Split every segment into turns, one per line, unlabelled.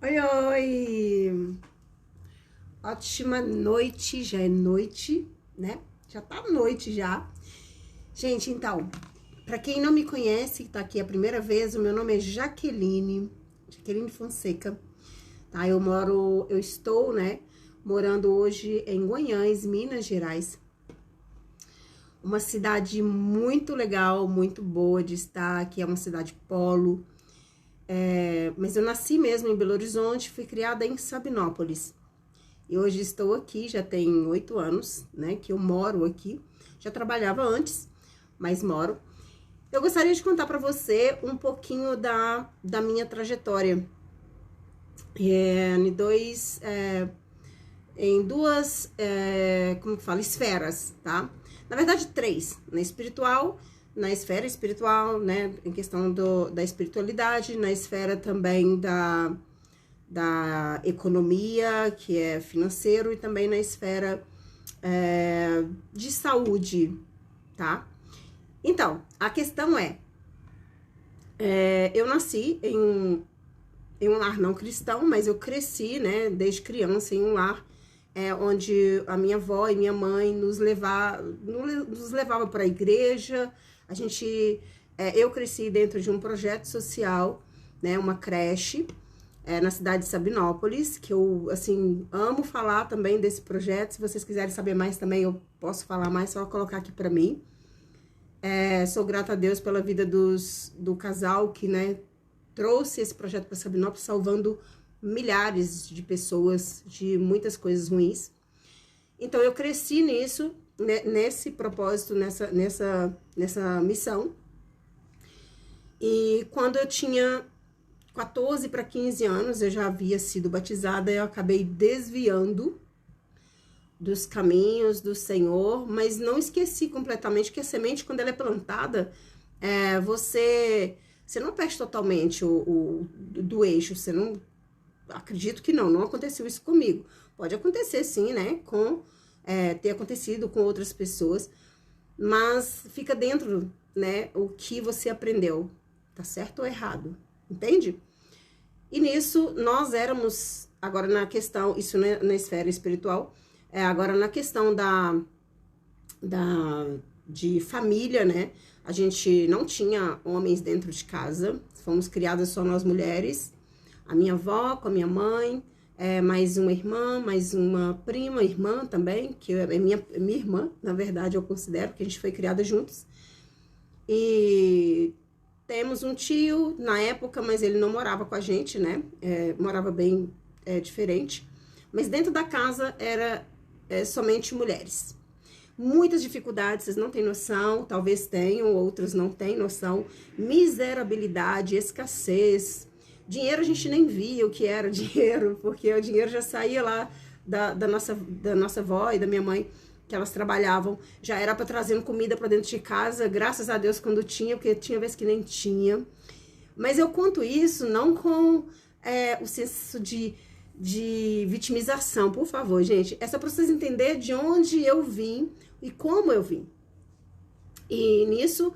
Oi, oi! Ótima noite, já é noite, né? Já tá noite já. Gente, então, pra quem não me conhece, tá aqui a primeira vez, o meu nome é Jaqueline Fonseca, tá? Eu estou, né, morando hoje em Guanhães, Minas Gerais. Uma cidade muito legal, muito boa de estar, aqui é uma cidade polo. Mas eu nasci mesmo em Belo Horizonte, fui criada em Sabinópolis. E hoje estou aqui, já tem 8 anos, né, que eu moro aqui. Já trabalhava antes, mas moro. Eu gostaria de contar para você um pouquinho da minha trajetória. Em duas, como que fala, esferas, tá? Na verdade, três, na esfera espiritual, né, em questão da espiritualidade, na esfera também da economia, que é financeiro, e também na esfera de saúde, tá? Então, a questão eu nasci em um lar não cristão, mas eu cresci, né, desde criança em um lar onde a minha avó e minha mãe nos levava para a igreja. Eu cresci dentro de um projeto social, né, uma creche, na cidade de Sabinópolis, que eu, assim, amo falar também desse projeto. Se vocês quiserem saber mais também, eu posso falar mais, só colocar aqui para mim. Sou grata a Deus pela vida do casal que, né, trouxe esse projeto para Sabinópolis, salvando milhares de pessoas de muitas coisas ruins. Então, eu cresci nisso, né, nesse propósito, nessa missão. E quando eu tinha 14 para 15 anos, eu já havia sido batizada, eu acabei desviando dos caminhos do Senhor, mas não esqueci completamente que a semente, quando ela é plantada, você não perde totalmente do eixo, você não... Acredito que não aconteceu isso comigo. Pode acontecer sim, né, ter acontecido com outras pessoas, mas fica dentro, né, o que você aprendeu, tá certo ou errado, entende? E nisso, nós éramos, agora na questão, isso na esfera espiritual, agora na questão de família, né, a gente não tinha homens dentro de casa, fomos criadas só nós mulheres, a minha avó com a minha mãe, mais uma irmã, mais uma prima, irmã também, que é minha irmã, na verdade eu considero, que a gente foi criada juntos. E temos um tio na época, mas ele não morava com a gente, né? Morava bem diferente. Mas dentro da casa era somente mulheres. Muitas dificuldades, vocês não têm noção, talvez tenham, outras não têm noção. Miserabilidade, escassez. Dinheiro a gente nem via o que era dinheiro, porque o dinheiro já saía lá da nossa avó e da minha mãe, que elas trabalhavam, já era para trazendo comida para dentro de casa, graças a Deus quando tinha, porque tinha vezes que nem tinha. Mas eu conto isso não com o senso de vitimização, por favor, gente. É só para vocês entenderem de onde eu vim e como eu vim. E nisso,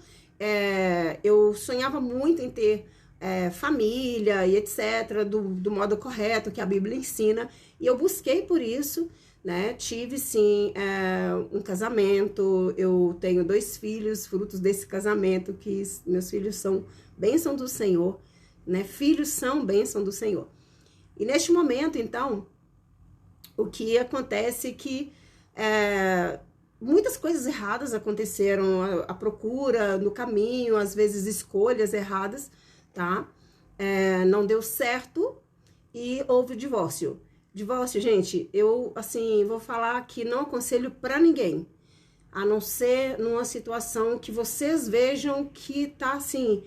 eu sonhava muito em ter família e etc, do modo correto que a Bíblia ensina, e eu busquei por isso, né? Tive sim um casamento, eu tenho 2 filhos, frutos desse casamento, que meus filhos são bênção do Senhor, né? Filhos são bênção do Senhor. E neste momento, então, o que acontece é que muitas coisas erradas aconteceram, a procura no caminho, às vezes escolhas erradas, tá? Não deu certo e houve o divórcio. Divórcio, gente, eu, assim, vou falar que não aconselho pra ninguém, a não ser numa situação que vocês vejam que tá, assim,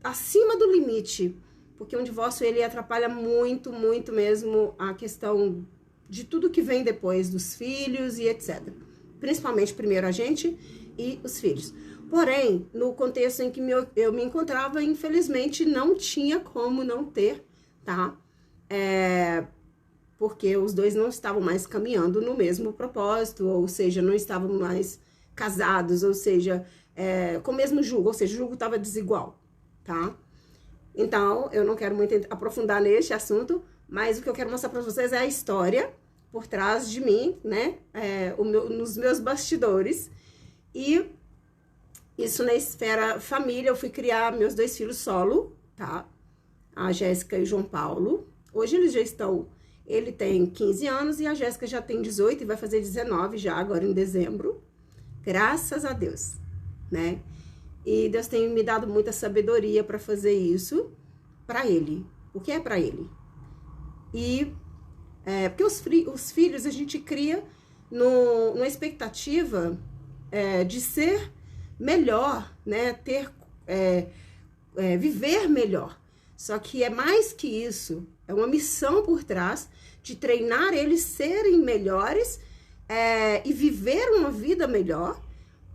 acima do limite, porque um divórcio, ele atrapalha muito, muito mesmo a questão de tudo que vem depois dos filhos e etc. Principalmente, primeiro, a gente e os filhos. Porém, no contexto em que eu me encontrava, infelizmente, não tinha como não ter, tá? Porque os dois não estavam mais caminhando no mesmo propósito, ou seja, não estavam mais casados, ou seja, com o mesmo jugo, ou seja, o jugo estava desigual, tá? Então, eu não quero muito aprofundar neste assunto, mas o que eu quero mostrar para vocês é a história por trás de mim, né? Nos meus bastidores. E isso na esfera família, eu fui criar meus 2 filhos solo, tá? A Jéssica e o João Paulo. Hoje eles já estão... Ele tem 15 anos e a Jéssica já tem 18 e vai fazer 19 já, agora em dezembro. Graças a Deus, né? E Deus tem me dado muita sabedoria para fazer isso para ele. O que é para ele? E porque os filhos a gente cria numa expectativa de ser melhor, né? Viver melhor. Só que é mais que isso. É uma missão por trás de treinar eles serem melhores e viver uma vida melhor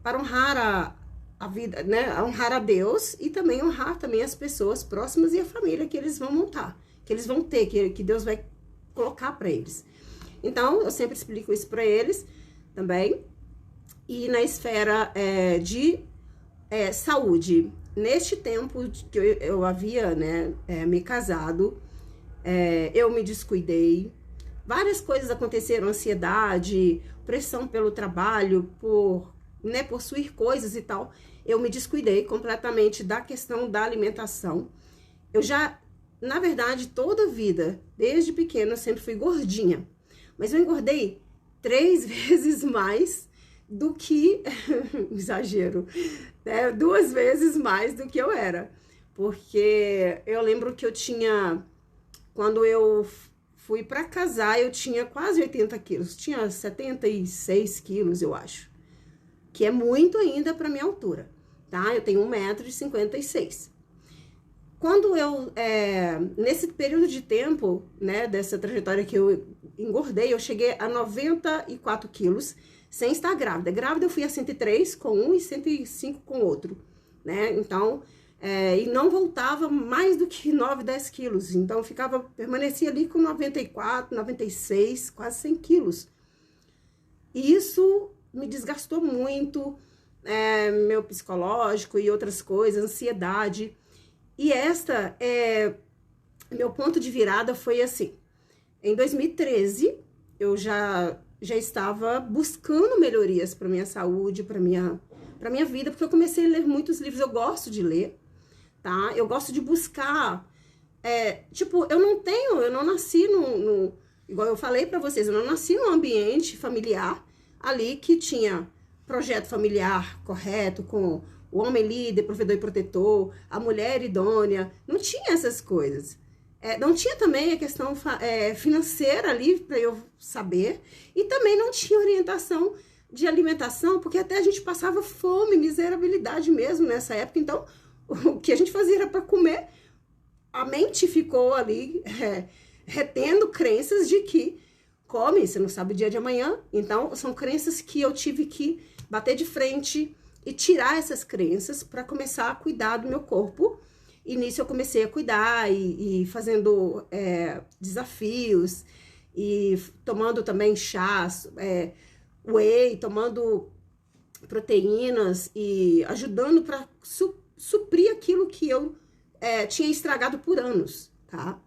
para honrar a vida, né? Honrar a Deus e também honrar também as pessoas próximas e a família que eles vão montar, que eles vão ter, que Deus vai colocar para eles. Então, eu sempre explico isso para eles também. E na esfera de saúde, neste tempo que eu havia, né, me casado, eu me descuidei. Várias coisas aconteceram, ansiedade, pressão pelo trabalho, por possuir coisas e tal. Eu me descuidei completamente da questão da alimentação. Eu já, na verdade, toda a vida, desde pequena, eu sempre fui gordinha. Mas eu engordei 3 vezes mais do que... exagero, né? 2 vezes mais do que eu era. Porque eu lembro que eu tinha... Quando eu fui para casar, eu tinha quase 80 quilos. Tinha 76 quilos, eu acho. Que é muito ainda para minha altura, tá? Eu tenho 1,56 m. Quando eu, nesse período de tempo, né, dessa trajetória que eu engordei, eu cheguei a 94 quilos sem estar grávida. Grávida eu fui a 103 com um e 105 com outro, né? Então, e não voltava mais do que 9, 10 quilos. Então, permanecia ali com 94, 96, quase 100 quilos. E isso me desgastou muito, meu psicológico e outras coisas, ansiedade. E meu ponto de virada foi assim, em 2013, eu já estava buscando melhorias para minha saúde, para minha vida, porque eu comecei a ler muitos livros, eu gosto de ler, tá? Eu gosto de buscar, eu não nasci igual eu falei para vocês, eu não nasci num ambiente familiar, ali que tinha projeto familiar correto, com o homem líder, provedor e protetor, a mulher idônea, não tinha essas coisas. Não tinha também a questão financeira ali para eu saber, e também não tinha orientação de alimentação, porque até a gente passava fome, miserabilidade mesmo nessa época, então o que a gente fazia era para comer. A mente ficou ali retendo crenças de que come, você não sabe o dia de amanhã. Então, são crenças que eu tive que bater de frente e tirar essas crenças para começar a cuidar do meu corpo. E nisso eu comecei a cuidar e fazendo desafios e tomando também chás, whey, tomando proteínas e ajudando para suprir aquilo que eu tinha estragado por anos, tá?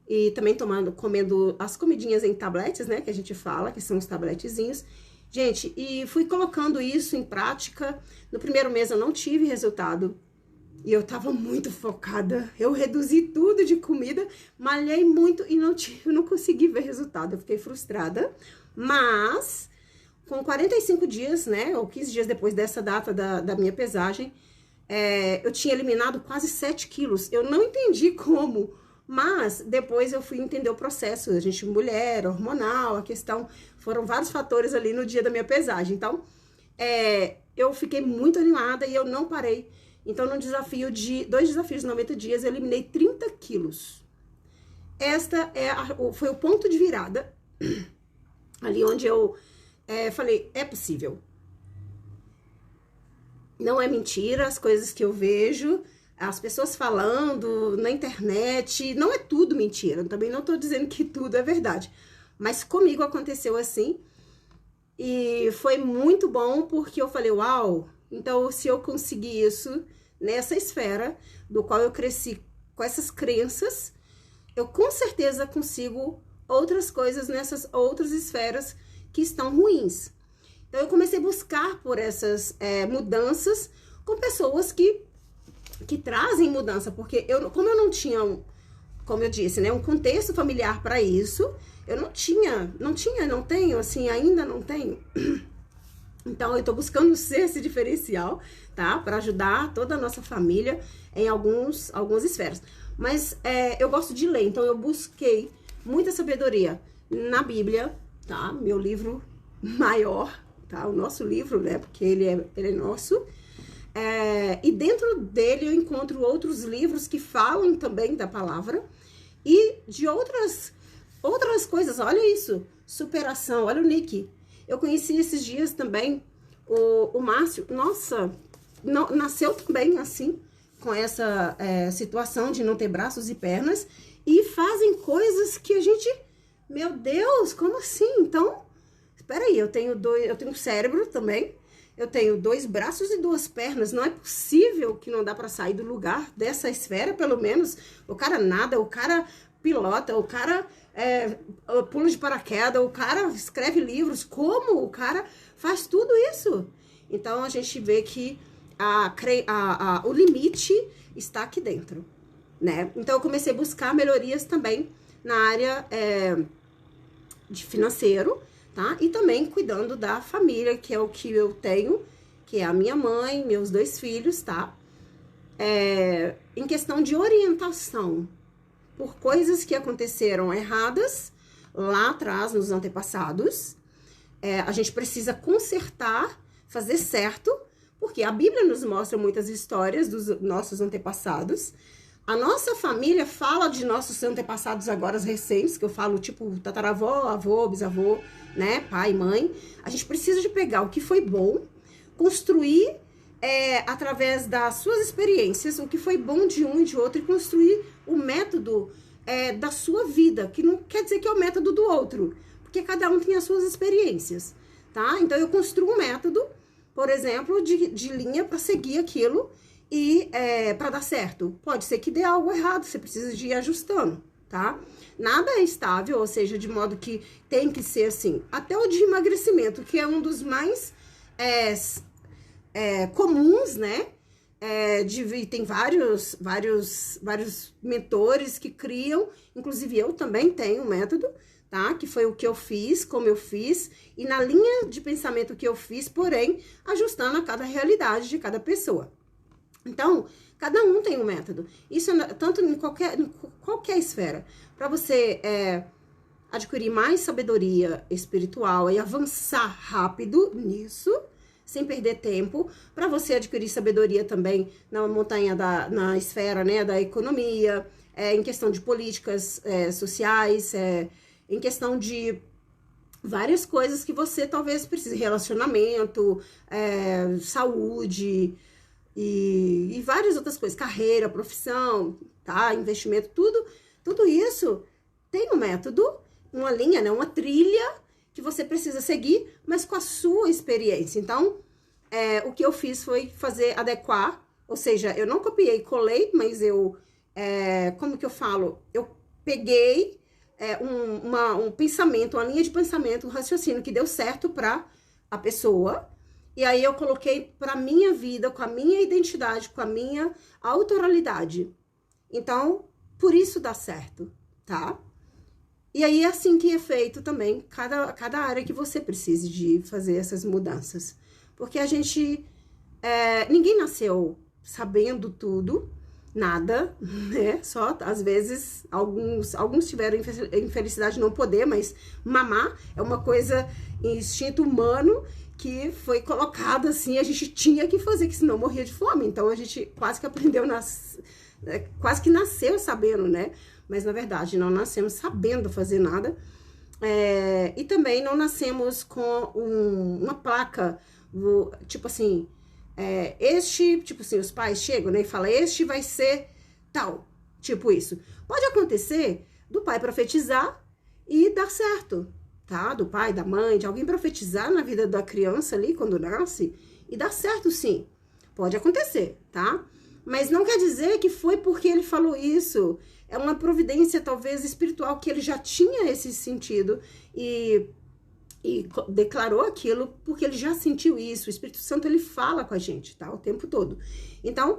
E também comendo as comidinhas em tabletes, né, que a gente fala, que são os tabletezinhos. Gente, e fui colocando isso em prática. No primeiro mês eu não tive resultado. E eu tava muito focada. Eu reduzi tudo de comida, malhei muito e não consegui ver resultado. Eu fiquei frustrada. Mas, com 45 dias, né, ou 15 dias depois dessa data da minha pesagem, eu tinha eliminado quase 7 quilos. Eu não entendi como. Mas depois eu fui entender o processo, a gente mulher, hormonal, a questão, foram vários fatores ali no dia da minha pesagem. Então, eu fiquei muito animada e eu não parei. Então, no desafio de 2 desafios de 90 dias, eu eliminei 30 quilos. Foi o ponto de virada, ali onde eu falei, é possível. Não é mentira as coisas que eu vejo, as pessoas falando na internet, não é tudo mentira, também não tô dizendo que tudo é verdade, mas comigo aconteceu assim, e foi muito bom, porque eu falei, uau, então se eu conseguir isso nessa esfera, do qual eu cresci com essas crenças, eu com certeza consigo outras coisas nessas outras esferas que estão ruins. Então, eu comecei a buscar por essas mudanças com pessoas que trazem mudança, porque como eu não tinha, como eu disse, né, um contexto familiar para isso, eu não tenho, assim, ainda não tenho. Então, eu tô buscando ser esse diferencial, tá? Para ajudar toda a nossa família em algumas esferas. Mas eu gosto de ler, então eu busquei muita sabedoria na Bíblia, tá? Meu livro maior, tá? O nosso livro, né? Porque ele é nosso. E dentro dele eu encontro outros livros que falam também da palavra e de outras coisas. Olha isso, superação, olha o Nick. Eu conheci esses dias também o Márcio. Nossa, nasceu também assim, com essa situação de não ter braços e pernas, e fazem coisas que a gente, meu Deus, como assim? Então, espera aí, eu tenho um cérebro também, eu tenho 2 braços e 2 pernas, não é possível que não dá para sair do lugar dessa esfera, pelo menos. O cara nada, o cara pilota, o cara pula de paraquedas, o cara escreve livros, como o cara faz tudo isso? Então, a gente vê que o limite está aqui dentro, né? Então, eu comecei a buscar melhorias também na área de financeiro, tá? E também cuidando da família, que é o que eu tenho, que é a minha mãe, meus 2 filhos, tá? Em questão de orientação, por coisas que aconteceram erradas lá atrás, nos antepassados, a gente precisa consertar, fazer certo, porque a Bíblia nos mostra muitas histórias dos nossos antepassados. A nossa família fala de nossos antepassados agora recentes, que eu falo tipo tataravó, avô, bisavô, né, pai, mãe. A gente precisa de pegar o que foi bom, construir através das suas experiências o que foi bom de um e de outro e construir o método da sua vida, que não quer dizer que é o método do outro, porque cada um tem as suas experiências, tá? Então, eu construo um método, por exemplo, de linha para seguir aquilo e para dar certo. Pode ser que dê algo errado, você precisa de ir ajustando, tá? Nada é estável, ou seja, de modo que tem que ser assim. Até o de emagrecimento, que é um dos mais comuns, né? Tem vários mentores que criam, inclusive eu também tenho um método, tá? Que foi o que eu fiz, como eu fiz, e na linha de pensamento que eu fiz, porém, ajustando a cada realidade de cada pessoa. Então, cada um tem um método. Isso tanto em qualquer esfera. Para você adquirir mais sabedoria espiritual e avançar rápido nisso, sem perder tempo, para você adquirir sabedoria também na montanha na esfera, né, da economia, em questão de políticas sociais, em questão de várias coisas que você talvez precise, relacionamento, saúde e várias outras coisas, carreira, profissão, tá, investimento, tudo isso tem um método, uma linha, né, uma trilha que você precisa seguir, mas com a sua experiência. Então, o que eu fiz foi adequar, ou seja, eu não copiei e colei, mas como que eu falo? Eu peguei um pensamento, uma linha de pensamento, um raciocínio que deu certo para a pessoa, e aí eu coloquei para minha vida, com a minha identidade, com a minha autoralidade. Então, por isso dá certo, tá? E aí é assim que é feito também cada área que você precise de fazer essas mudanças. Porque ninguém nasceu sabendo tudo, nada, né? Só, às vezes, alguns tiveram infelicidade de não poder, mas mamar é uma coisa, instinto humano, que foi colocado assim, a gente tinha que fazer, que senão morria de fome. Então, a gente quase que aprendeu, quase que nasceu sabendo, né? Mas, na verdade, não nascemos sabendo fazer nada. E também não nascemos com uma placa, tipo assim, tipo assim, os pais chegam, né, e falam, este vai ser tal, tipo isso. Pode acontecer do pai profetizar e dar certo, tá? Do pai, da mãe, de alguém profetizar na vida da criança ali, quando nasce, e dar certo, sim. Pode acontecer, tá? Mas não quer dizer que foi porque ele falou isso. É uma providência, talvez, espiritual, que ele já tinha esse sentido e declarou aquilo porque ele já sentiu isso. O Espírito Santo, ele fala com a gente, tá? O tempo todo. Então,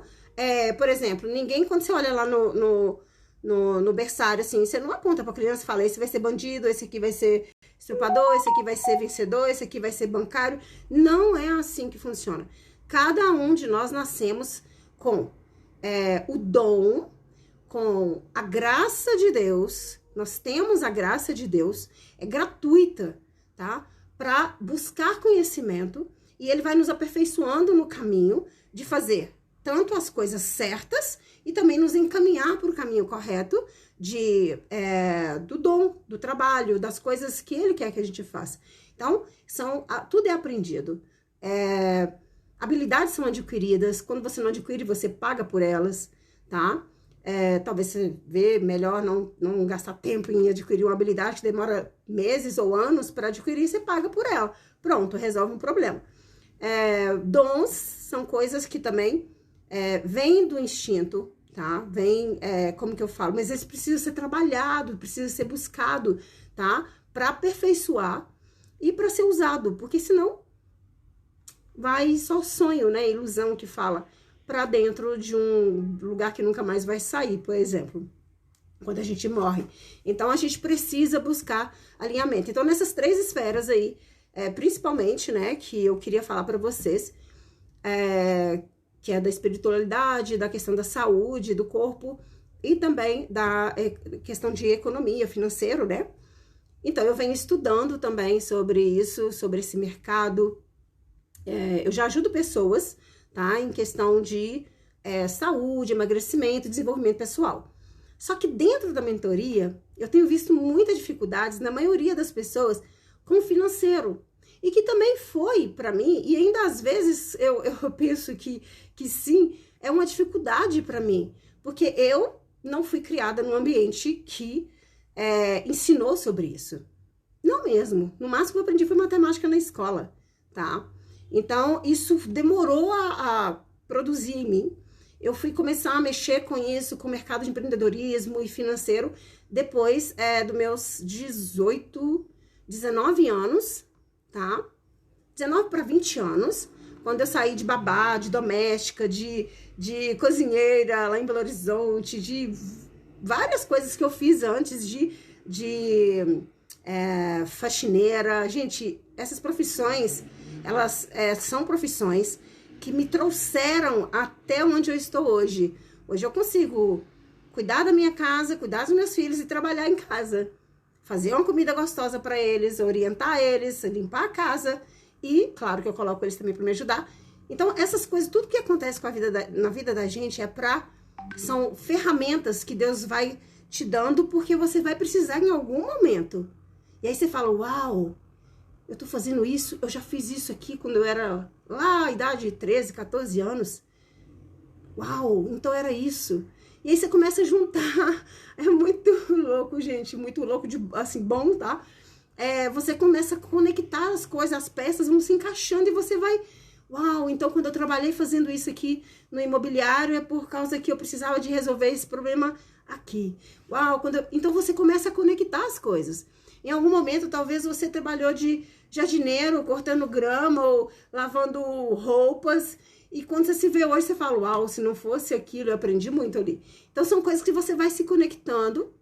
por exemplo, ninguém, quando você olha lá no berçário, assim, você não aponta pra criança e fala, esse vai ser bandido, esse aqui vai ser estrupador, esse aqui vai ser vencedor, esse aqui vai ser bancário. Não é assim que funciona. Cada um de nós nascemos com o dom, com a graça de Deus. Nós temos a graça de Deus, é gratuita, tá? Para buscar conhecimento, e ele vai nos aperfeiçoando no caminho de fazer tanto as coisas certas e também nos encaminhar para o caminho correto do dom, do trabalho, das coisas que ele quer que a gente faça. Então, tudo é aprendido. Habilidades são adquiridas. Quando você não adquire, você paga por elas, tá? Talvez você vê melhor não gastar tempo em adquirir uma habilidade que demora meses ou anos para adquirir, você paga por ela. Pronto, resolve um problema. Dons são coisas que também vêm do instinto, tá? Vem, como que eu falo? Mas eles precisam ser trabalhados, precisam ser buscados, tá? Para aperfeiçoar e para ser usado, porque senão vai só sonho, né? Ilusão que fala, para dentro de um lugar que nunca mais vai sair, por exemplo, quando a gente morre. Então, a gente precisa buscar alinhamento. Então, nessas 3 esferas aí, principalmente, né, que eu queria falar para vocês, que é da espiritualidade, da questão da saúde, do corpo, e também da questão de economia, financeiro, né? Então, eu venho estudando também sobre isso, sobre esse mercado. Eu já ajudo pessoas, tá? Em questão de saúde, emagrecimento, desenvolvimento pessoal. Só que dentro da mentoria, eu tenho visto muitas dificuldades na maioria das pessoas com o financeiro. E que também foi para mim, e ainda às vezes eu penso que sim, é uma dificuldade para mim. Porque eu não fui criada num ambiente que ensinou sobre isso. Não mesmo. No máximo que eu aprendi foi matemática na escola, tá? Então, isso demorou a produzir em mim. Eu fui começar a mexer com isso, com o mercado de empreendedorismo e financeiro, depois dos meus 19 anos, tá? 19 para 20 anos, quando eu saí de babá, de doméstica, de cozinheira lá em Belo Horizonte, de várias coisas que eu fiz antes de faxineira. Gente, essas profissões, elas são profissões que me trouxeram até onde eu estou hoje. Hoje eu consigo cuidar da minha casa, cuidar dos meus filhos e trabalhar em casa. Fazer uma comida gostosa para eles, orientar eles, limpar a casa. E, claro, que eu coloco eles também para me ajudar. Então, essas coisas, tudo que acontece na vida da gente são ferramentas que Deus vai te dando porque você vai precisar em algum momento. E aí você fala, uau, eu tô fazendo isso, eu já fiz isso aqui quando eu era lá, a idade de 13, 14 anos. Uau, então era isso. E aí você começa a juntar. É muito louco, gente, muito louco, assim, bom, tá? Você começa a conectar as coisas, as peças vão se encaixando e você vai... Uau, então quando eu trabalhei fazendo isso aqui no imobiliário é por causa que eu precisava de resolver esse problema aqui. Uau, então você começa a conectar as coisas. Em algum momento, talvez você trabalhou de jardineiro, cortando grama ou lavando roupas. E quando você se vê hoje, você fala, uau, se não fosse aquilo, eu aprendi muito ali. Então, são coisas que você vai se conectando,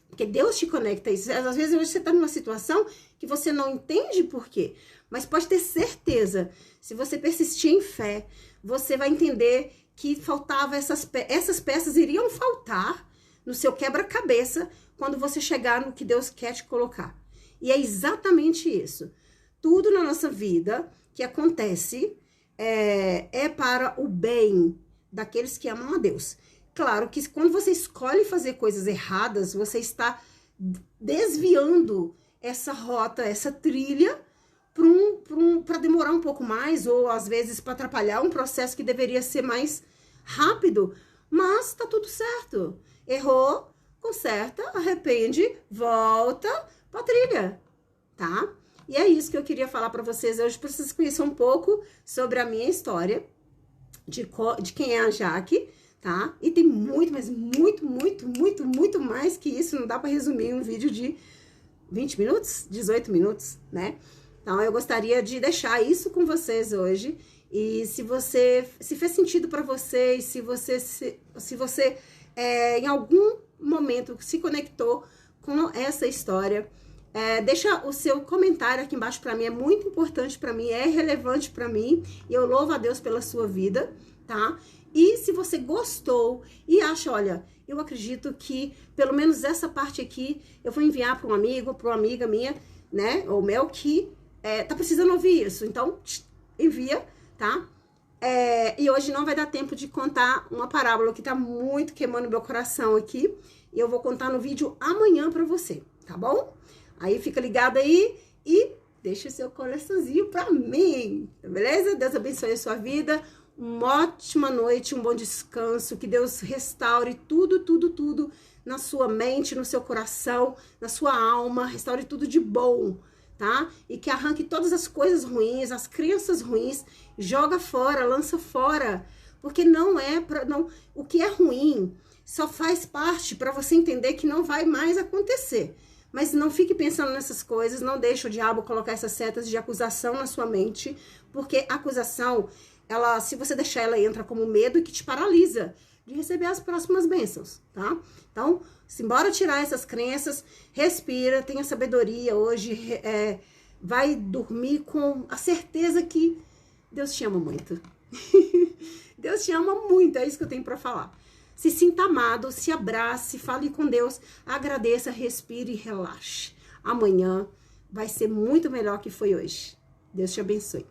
porque Deus te conecta a isso. Às vezes, hoje você está numa situação que você não entende por quê. Mas pode ter certeza, se você persistir em fé, você vai entender que faltava essas peças iriam faltar no seu quebra-cabeça quando você chegar no que Deus quer te colocar. E é exatamente isso. Tudo na nossa vida que acontece é para o bem daqueles que amam a Deus. Claro que quando você escolhe fazer coisas erradas, você está desviando essa rota, essa trilha, para demorar um pouco mais, ou às vezes para atrapalhar um processo que deveria ser mais rápido. Mas tá tudo certo. Errou, conserta, arrepende, volta pra trilha, tá? E é isso que eu queria falar pra vocês hoje, para vocês conhecerem um pouco sobre a minha história, de quem é a Jaque, tá? E tem muito, mas muito mais que isso. Não dá pra resumir um vídeo de 20 minutos, 18 minutos, né? Então, eu gostaria de deixar isso com vocês hoje. E se fez sentido para você, e se você em algum momento se conectou com essa história, deixa o seu comentário aqui embaixo para mim, é muito importante para mim, é relevante para mim, e eu louvo a Deus pela sua vida, tá? E se você gostou e acha, olha, eu acredito que pelo menos essa parte aqui eu vou enviar para um amigo, para uma amiga minha, né, ou meu, que tá precisando ouvir isso, então envia, tá? E hoje não vai dar tempo de contar uma parábola que tá muito queimando meu coração aqui, e eu vou contar no vídeo amanhã pra você, tá bom? Aí fica ligado aí e deixa o seu coraçãozinho pra mim, beleza? Deus abençoe a sua vida, uma ótima noite, um bom descanso, que Deus restaure tudo na sua mente, no seu coração, na sua alma, restaure tudo de bom, tá? E que arranque todas as coisas ruins, as crenças ruins, joga fora, lança fora, porque não, o que é ruim só faz parte para você entender que não vai mais acontecer. Mas não fique pensando nessas coisas, não deixe o diabo colocar essas setas de acusação na sua mente, porque a acusação, se você deixar, ela entra como medo que te paralisa de receber as próximas bênçãos, tá? Então, simbora tirar essas crenças, respira, tenha sabedoria hoje, vai dormir com a certeza que Deus te ama muito. Deus te ama muito, é isso que eu tenho pra falar. Se sinta amado, se abrace, fale com Deus, agradeça, respire e relaxe. Amanhã vai ser muito melhor que foi hoje. Deus te abençoe.